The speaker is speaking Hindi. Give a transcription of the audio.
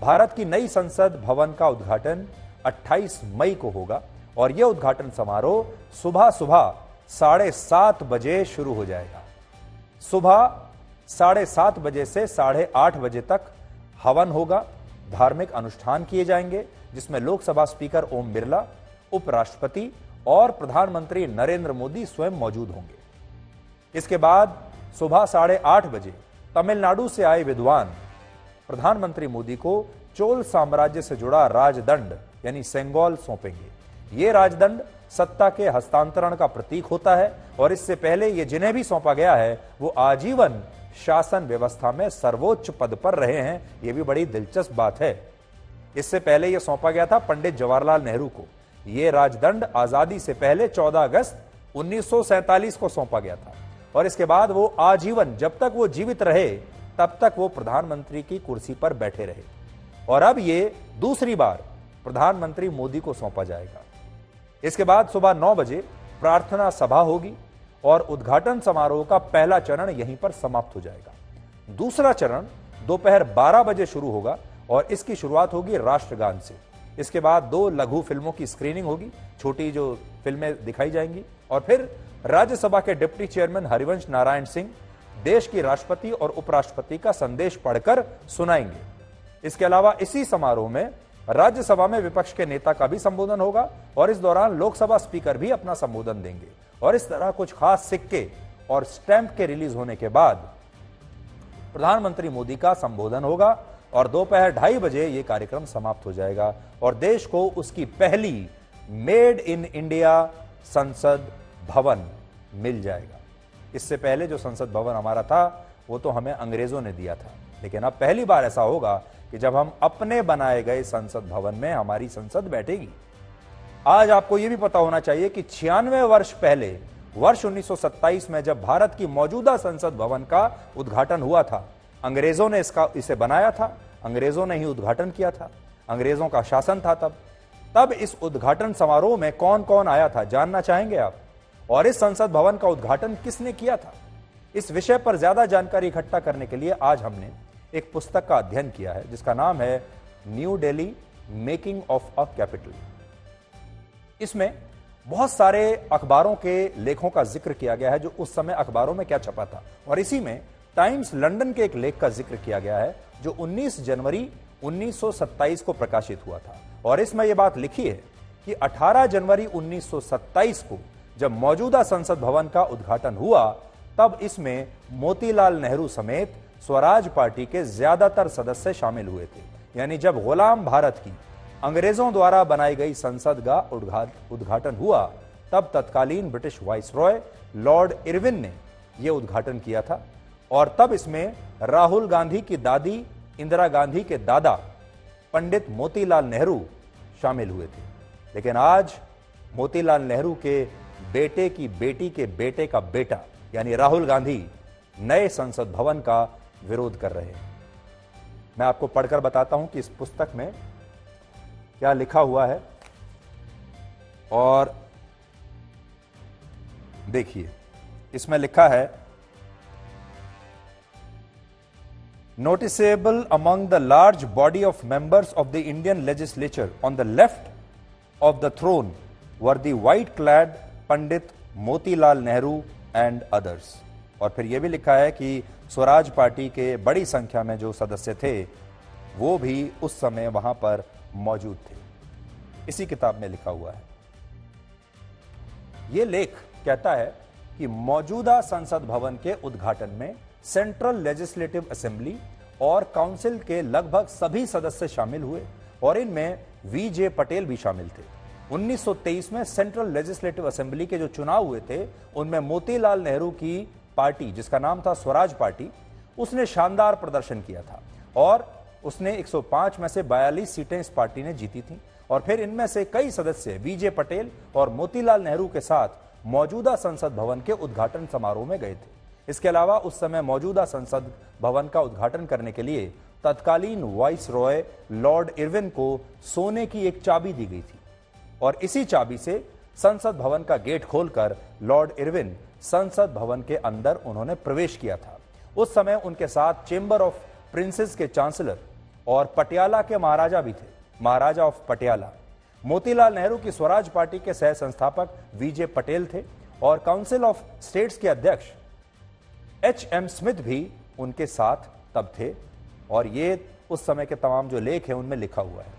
भारत की नई संसद भवन का उद्घाटन 28 मई को होगा और यह उद्घाटन समारोह सुबह सुबह 7:30 बजे शुरू हो जाएगा। सुबह 7:30 बजे से 8:30 बजे तक हवन होगा, धार्मिक अनुष्ठान किए जाएंगे जिसमें लोकसभा स्पीकर ओम बिरला, उपराष्ट्रपति और प्रधानमंत्री नरेंद्र मोदी स्वयं मौजूद होंगे। इसके बाद सुबह 8:30 बजे तमिलनाडु से आए विद्वान प्रधानमंत्री मोदी को चोल साम्राज्य से जुड़ा राजदंड यानी सेंगोल सौंपेंगे। यह राजदंड सत्ता के हस्तांतरण का प्रतीक होता है और इससे पहले यह जिन्हें भी सौंपा गया है वो आजीवन शासन व्यवस्था में सर्वोच्च पद पर रहे हैं। यह भी बड़ी दिलचस्प बात है। इससे पहले यह सौंपा गया था पंडित जवाहरलाल नेहरू को। यह राजदंड आजादी से पहले 14 अगस्त 1947 को सौंपा गया था और इसके बाद वो आजीवन, जब तक वो जीवित रहे तब तक वो प्रधानमंत्री की कुर्सी पर बैठे रहे और अब ये दूसरी बार प्रधानमंत्री मोदी को सौंपा जाएगा। इसके बाद सुबह 9 बजे प्रार्थना सभा होगी और उद्घाटन समारोह का पहला चरण यहीं पर समाप्त हो जाएगा। दूसरा चरण दोपहर 12 बजे शुरू होगा और इसकी शुरुआत होगी राष्ट्रगान से। इसके बाद 2 लघु फिल्मों की स्क्रीनिंग होगी, छोटी जो फिल्में दिखाई जाएंगी और फिर राज्यसभा के डिप्टी चेयरमैन हरिवंश नारायण सिंह देश की राष्ट्रपति और उपराष्ट्रपति का संदेश पढ़कर सुनाएंगे। इसके अलावा इसी समारोह में राज्यसभा में विपक्ष के नेता का भी संबोधन होगा और इस दौरान लोकसभा स्पीकर भी अपना संबोधन देंगे और इस तरह कुछ खास सिक्के और स्टैंप के रिलीज होने के बाद प्रधानमंत्री मोदी का संबोधन होगा और दोपहर 2:30 बजे यह कार्यक्रम समाप्त हो जाएगा और देश को उसकी पहली मेड इन इंडिया संसद भवन मिल जाएगा। इससे पहले जो संसद भवन हमारा था वो तो हमें अंग्रेजों ने दिया था, लेकिन अब पहली बार ऐसा होगा कि जब हम अपने बनाए गए संसद भवन में हमारी संसद बैठेगी। आज आपको यह भी पता होना चाहिए कि 96 वर्ष पहले वर्ष 1927 में जब भारत की मौजूदा संसद भवन का उद्घाटन हुआ था, अंग्रेजों ने इसे बनाया था, अंग्रेजों ने ही उद्घाटन किया था, अंग्रेजों का शासन था तब इस उद्घाटन समारोह में कौन कौन आया था जानना चाहेंगे आप? और इस संसद भवन का उद्घाटन किसने किया था? इस विषय पर ज्यादा जानकारी इकट्ठा करने के लिए आज हमने एक पुस्तक का अध्ययन किया है जिसका नाम है new Delhi making of a capital. इसमें बहुत सारे अखबारों के लेखों का जिक्र किया गया है जो उस समय अखबारों में क्या छपा था और इसी में टाइम्स लंदन के एक लेख का जिक्र किया गया है जो 19 जनवरी 1927 को प्रकाशित हुआ था और इसमें यह बात लिखी है कि 18 जनवरी 1927 को जब मौजूदा संसद भवन का उद्घाटन हुआ तब इसमें मोतीलाल नेहरू समेत स्वराज पार्टी के ज्यादातर सदस्य शामिल हुए थे। यानी जब गुलाम भारत की अंग्रेजों द्वारा बनाई गई संसद का उद्घाटन हुआ तब तत्कालीन ब्रिटिश वाइसरॉय लॉर्ड इरविन ने यह उद्घाटन किया था और तब इसमें राहुल गांधी की दादी इंदिरा गांधी के दादा पंडित मोतीलाल नेहरू शामिल हुए थे। लेकिन आज मोतीलाल नेहरू के बेटे की बेटी के बेटे का बेटा यानी राहुल गांधी नए संसद भवन का विरोध कर रहे हैं। मैं आपको पढ़कर बताता हूं कि इस पुस्तक में क्या लिखा हुआ है और देखिए इसमें लिखा है noticeable among the large body of members of the Indian legislature on the left of the throne were the white clad Pandit Motilal Nehru and others. और फिर यह भी लिखा है कि स्वराज पार्टी के बड़ी संख्या में जो सदस्य थे वो भी उस समय वहां पर मौजूद थे। इसी किताब में लिखा हुआ है। यह लेख कहता है कि मौजूदा संसद भवन के उद्घाटन में सेंट्रल लेजिस्लेटिव असेंबली और काउंसिल के लगभग सभी सदस्य शामिल हुए और इनमें वीजे पटेल भी शामिल थे। 1923 में सेंट्रल लेजिस्लेटिव असेंबली के जो चुनाव हुए थे उनमें मोतीलाल नेहरू की पार्टी जिसका नाम था स्वराज पार्टी उसने शानदार प्रदर्शन किया था और उसने 105 में से 42 सीटें इस पार्टी ने जीती थी और फिर इनमें से कई सदस्य वीजे पटेल और मोतीलाल नेहरू के साथ मौजूदा संसद भवन के उद्घाटन समारोह में गए थे। इसके अलावा उस समय मौजूदा संसद भवन का उद्घाटन करने के लिए तत्कालीन वाइसरॉय लॉर्ड इरविन को सोने की एक चाबी दी गई थी और इसी चाबी से संसद भवन का गेट खोलकर लॉर्ड इरविन संसद भवन के अंदर उन्होंने प्रवेश किया था। उस समय उनके साथ चेंबर ऑफ प्रिंसेस के चांसलर और पटियाला के महाराजा भी थे, महाराजा ऑफ पटियाला। मोतीलाल नेहरू की स्वराज पार्टी के सह संस्थापक वीजे पटेल थे और काउंसिल ऑफ स्टेट्स के अध्यक्ष एच.एम. स्मिथ भी उनके साथ तब थे। और ये उस समय के तमाम जो लेख हैं उनमें लिखा हुआ है।